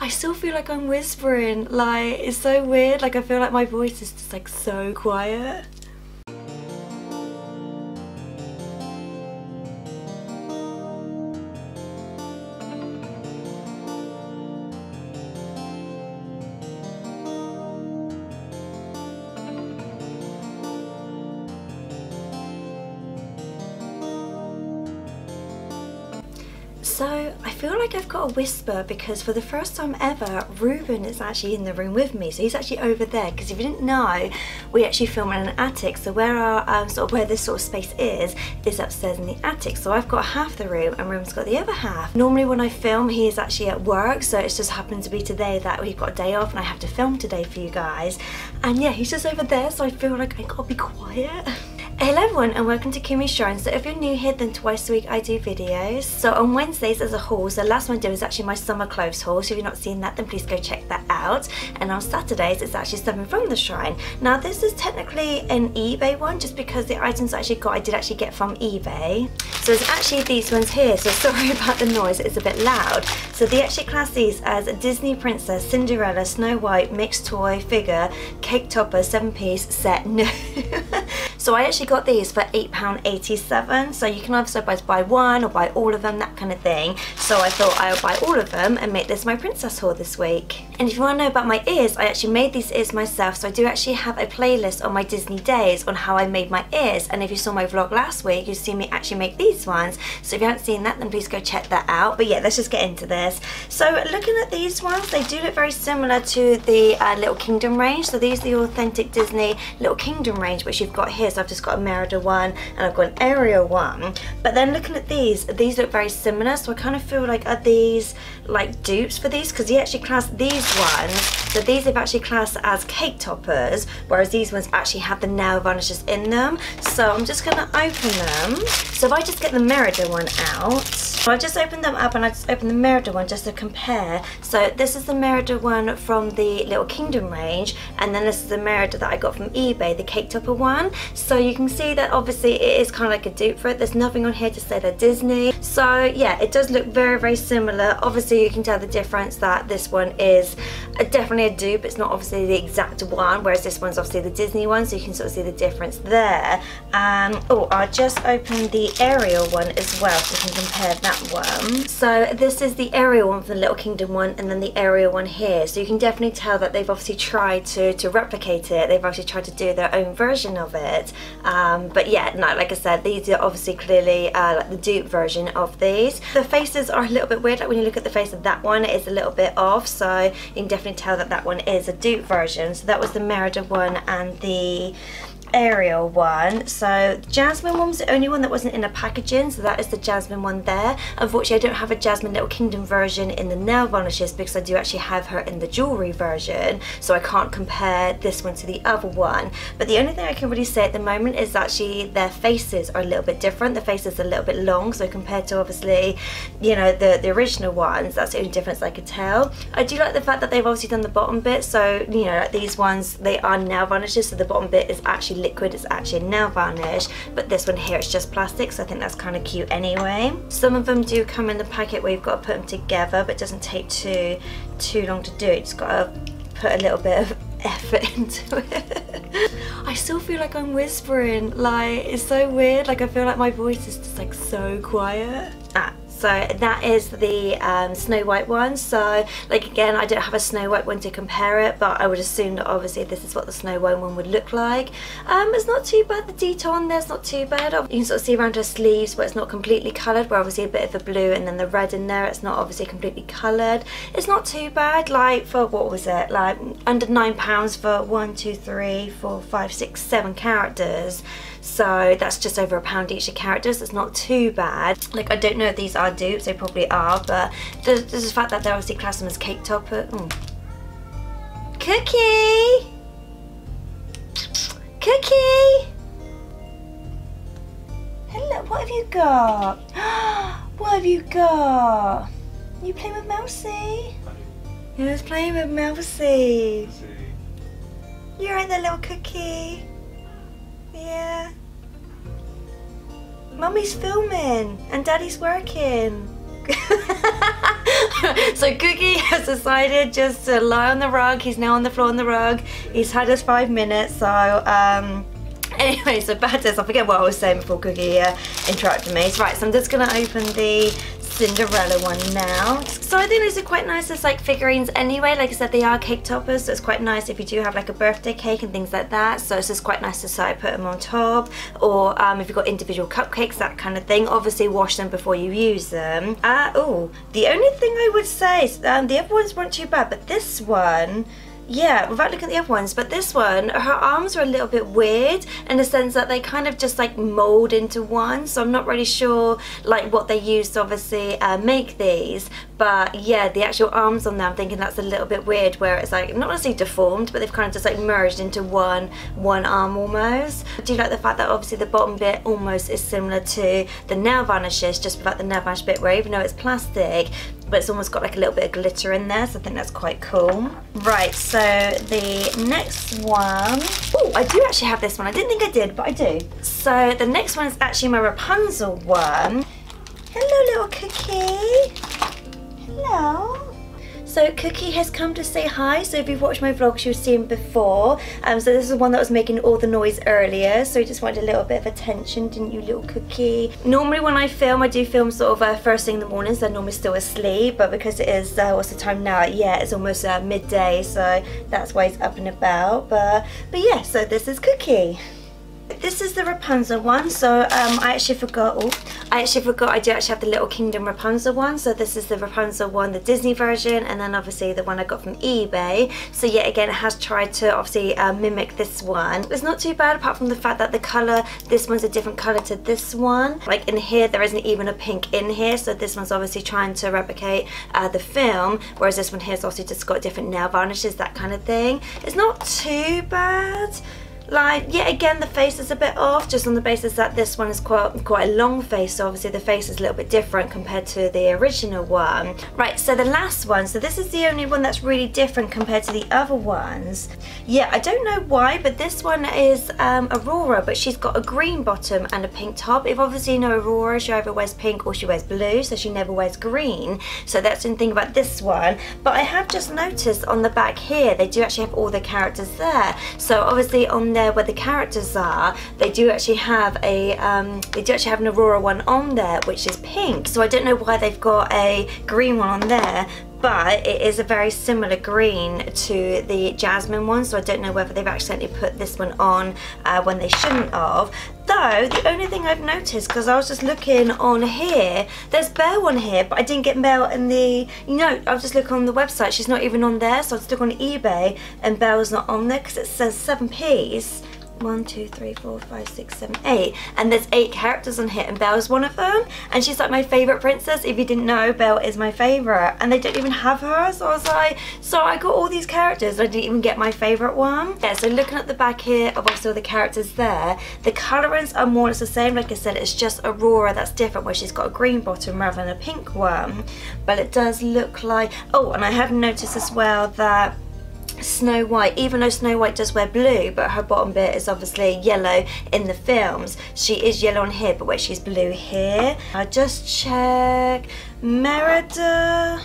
I still feel like I'm whispering, like it's so weird, like I feel like my voice is just like so quiet. So I feel like I've got a whisper because for the first time ever, Ruben is actually in the room with me. So he's actually over there, because if you didn't know, we actually film in an attic. So where our where this sort of space is upstairs in the attic. So I've got half the room and Ruben's got the other half. Normally when I film, he is actually at work. So it's just happened to be today that we've got a day off and I have to film today for you guys. And yeah, he's just over there. So I feel like I gotta be quiet. Hello everyone and welcome to Kimmy's Shrine. So if you're new here, then twice a week I do videos. So on Wednesdays as a haul, so last one I did was actually my summer clothes haul. So if you've not seen that, then please go check that out. And on Saturdays it's actually something from the shrine. Now this is technically an eBay one, just because the items I did actually get from eBay. So it's actually these ones here, so sorry about the noise, it's a bit loud. So they actually class these as a Disney Princess, Cinderella, Snow White, mixed toy, figure, cake topper, 7-piece set. No. So I actually got these for £8.87. So you can either buy one or buy all of them, that kind of thing. So I thought I would buy all of them and make this my princess haul this week. And if you want to know about my ears, I actually made these ears myself. So I do actually have a playlist on my Disney days on how I made my ears. And if you saw my vlog last week, you've seen me actually make these ones. So if you haven't seen that, then please go check that out. But yeah, let's just get into this. So looking at these ones, they do look very similar to the Little Kingdom range. So these are the authentic Disney Little Kingdom range, which you've got here. So I've just got a Merida one and I've got an Ariel one. But then looking at these look very similar. So I kind of feel like, are these like dupes for these? Because he actually classed these ones, so these they've actually classed as cake toppers, whereas these ones actually have the nail varnishes in them. So I'm just going to open them. So if I just get the Merida one out, so I just opened them up and I just opened the Merida one just to compare. So this is the Merida one from the Little Kingdom range, and then this is the Merida that I got from eBay, the cake topper one. So you can see that obviously it is kind of like a dupe for it. There's nothing on here to say they're Disney. So yeah, it does look very, very similar. Obviously you can tell the difference that this one is definitely a dupe. It's not obviously the exact one, whereas this one's obviously the Disney one, so you can sort of see the difference there. Oh, I'll just open the Ariel one as well so you can compare that one. So this is the Ariel one from the Little Kingdom one, and then the Ariel one here. So you can definitely tell that they've obviously tried to replicate it. They've obviously tried to do their own version of it. But yeah, no, like I said, these are obviously clearly like the dupe version of these. The faces are a little bit weird. Like when you look at the face of that one, it is a little bit off. So you can definitely tell that that one is a dupe version. So that was the Merida one and the Ariel one. So Jasmine one was the only one that wasn't in a packaging, so that is the Jasmine one there. Unfortunately I don't have a Jasmine Little Kingdom version in the nail varnishes because I do actually have her in the jewelry version, so I can't compare this one to the other one. But the only thing I can really say at the moment is actually their faces are a little bit different. The faces are a little bit long, so compared to obviously, you know, the original ones, that's the only difference I could tell. I do like the fact that they've obviously done the bottom bit, so you know, like these ones, they are nail varnishes, so the bottom bit is actually liquid, it's actually a nail varnish, but this one here is just plastic, so I think that's kind of cute anyway. Some of them do come in the packet where you've got to put them together, but it doesn't take too long to do. You just got to put a little bit of effort into it. I still feel like I'm whispering, like it's so weird, like I feel like my voice is just like so quiet. So that is the Snow White one. So like again, I don't have a Snow White one to compare it, but I would assume that obviously this is what the Snow White one would look like. It's not too bad, the detail on there is not too bad. You can sort of see around her sleeves where it's not completely coloured, where obviously a bit of the blue and then the red in there, it's not obviously completely coloured. It's not too bad, like for what was it, like under £9 for 1, 2, 3, 4, 5, 6, 7 characters. So that's just over £1 each of characters. It's not too bad. Like I don't know if these are dupes, they probably are, but there's the fact that they're obviously classed them as cake topper. Cookie! Cookie! Hello, what have you got? What have you got? You playing with Mousy? You was playing with Mousy. You're right there, little cookie. Yeah. Mummy's filming and Daddy's working. So Cookie has decided just to lie on the rug. He's now on the floor on the rug. He's had his 5 minutes, so anyway, so Batters, I forget what I was saying before Cookie interrupted me. Right, so I'm just gonna open the Cinderella one now. So I think these are quite nice as like figurines anyway. Like I said, they are cake toppers, so it's quite nice if you do have like a birthday cake and things like that. So it's just quite nice to sort of put them on top, or if you've got individual cupcakes, that kind of thing. Obviously wash them before you use them. Oh, the only thing I would say is the other ones weren't too bad, but this one, yeah, without looking at the other ones, but this one, her arms are a little bit weird in the sense that they kind of just like mold into one, so I'm not really sure like what they used to obviously make these. But yeah, the actual arms on them, I'm thinking that's a little bit weird, where it's like not necessarily deformed, but they've kind of just like merged into one arm almost. I do like the fact that obviously the bottom bit almost is similar to the nail varnishes, just without the nail varnish bit, where even though it's plastic, but it's almost got like a little bit of glitter in there, so I think that's quite cool. Right, so the next one, oh, I do actually have this one. I didn't think I did, but I do. So the next one is actually my Rapunzel one. Hello, little Cookie. Hello. So Cookie has come to say hi. So if you've watched my vlogs, you've seen him before. So this is the one that was making all the noise earlier. So he just wanted a little bit of attention, didn't you, little Cookie? Normally when I film, I do film sort of first thing in the morning, so they're normally still asleep. But because it is, what's the time now? Yeah, it's almost midday, so that's why he's up and about. But yeah, so this is Cookie. This is the Rapunzel one, so I actually forgot I do actually have the Little Kingdom Rapunzel one. So this is the Rapunzel one, the Disney version, and then obviously the one I got from eBay. So yeah, again, it has tried to obviously mimic this one. It's not too bad, apart from the fact that the colour, this one's a different colour to this one. Like in here, there isn't even a pink in here, so this one's obviously trying to replicate the film, whereas this one here is obviously just got different nail varnishes, that kind of thing. It's not too bad. Like, yeah, again, the face is a bit off, just on the basis that this one is quite a long face, so obviously the face is a little bit different compared to the original one. Right, so the last one, so this is the only one that's really different compared to the other ones. Yeah, I don't know why, but this one is Aurora, but she's got a green bottom and a pink top. If obviously you know Aurora, she either wears pink or she wears blue, so she never wears green. So that's the thing about this one. But I have just noticed on the back here, they do actually have all the characters there. So obviously on there where the characters are, they do actually have a an Aurora one on there, which is pink. So I don't know why they've got a green one on there, but it is a very similar green to the Jasmine one, so I don't know whether they've accidentally put this one on when they shouldn't have. Though, the only thing I've noticed, because I was just looking on here, there's Belle on here, but I didn't get Belle in the, you know, I was just looking on the website, she's not even on there, so I just look on eBay, and Belle's not on there, because it says 7-piece. 1, 2, 3, 4, 5, 6, 7, 8, and there's 8 characters on here, and Belle's one of them, and she's like my favourite princess. If you didn't know, Belle is my favourite, and they don't even have her, so I was like, so I got all these characters, I didn't even get my favourite one. Yeah, so looking at the back here of obviously all the characters there, the colourings are more or less the same. Like I said, it's just Aurora that's different, where she's got a green bottom rather than a pink one, but it does look like, oh, and I have noticed as well that Snow White, even though Snow White does wear blue, but her bottom bit is obviously yellow in the films, she is yellow on here, but where she's blue here. I just check Merida.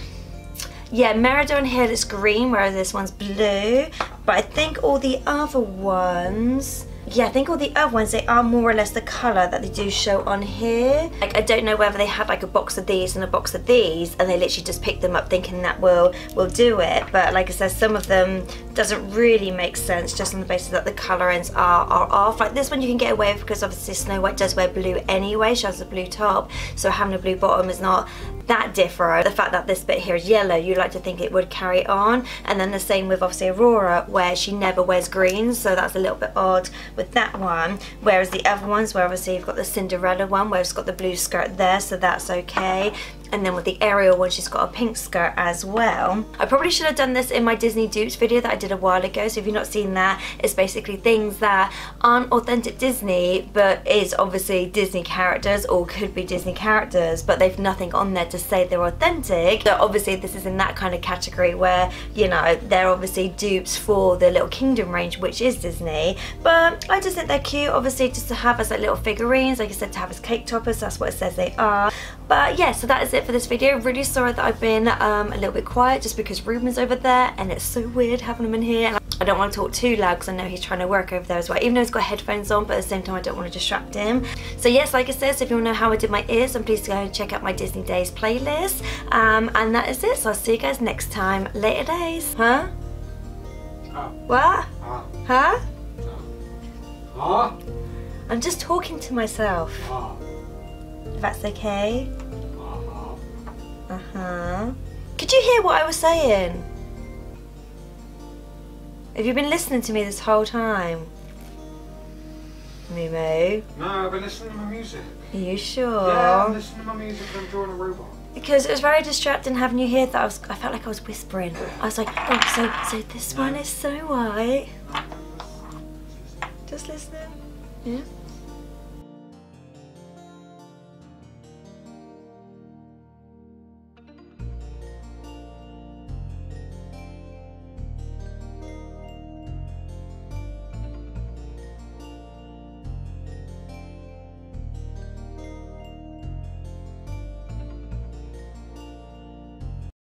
Yeah, Merida on here is green, whereas this one's blue. But I think all the other ones, yeah, I think all the other ones, they are more or less the colour that they do show on here. Like, I don't know whether they had like a box of these and a box of these, and they literally just picked them up thinking that will do it. But like I said, some of them doesn't really make sense, just on the basis that the colourings are off. Like this one you can get away with, because obviously Snow White does wear blue anyway, she has a blue top, so having a blue bottom is not that different. The fact that this bit here is yellow, you like to think it would carry on. And then the same with obviously Aurora, where she never wears green, so that's a little bit odd with that one. Whereas the other ones, where obviously you've got the Cinderella one, where it's got the blue skirt there, so that's okay. And then with the Ariel one, she's got a pink skirt as well. I probably should have done this in my Disney dupes video that I did a while ago, so if you've not seen that, it's basically things that aren't authentic Disney, but is obviously Disney characters, or could be Disney characters, but they've nothing on there to say they're authentic. So obviously this is in that kind of category where, you know, they're obviously dupes for the Little Kingdom range, which is Disney. But I just think they're cute, obviously, just to have as like little figurines, like I said, to have as cake toppers, that's what it says they are. But yeah, so that is it for this video. Really sorry that I've been a little bit quiet just because Ruben's over there and it's so weird having him in here. And I don't want to talk too loud because I know he's trying to work over there as well, even though he's got headphones on, but at the same time I don't want to distract him. So yes, like I said, so if you want to know how I did my ears, then please go and check out my Disney Days playlist. And that is it, so I'll see you guys next time. Later days. Huh? What? Huh? I'm just talking to myself. If that's okay. Could you hear what I was saying? Have you been listening to me this whole time? Moo? No, I've been listening to my music. Are you sure? Yeah, I'm listening to my music and I'm drawing a robot. Because it was very distracting having you here that I felt like I was whispering. I was like, oh, so this one is so white. Just listening. Yeah.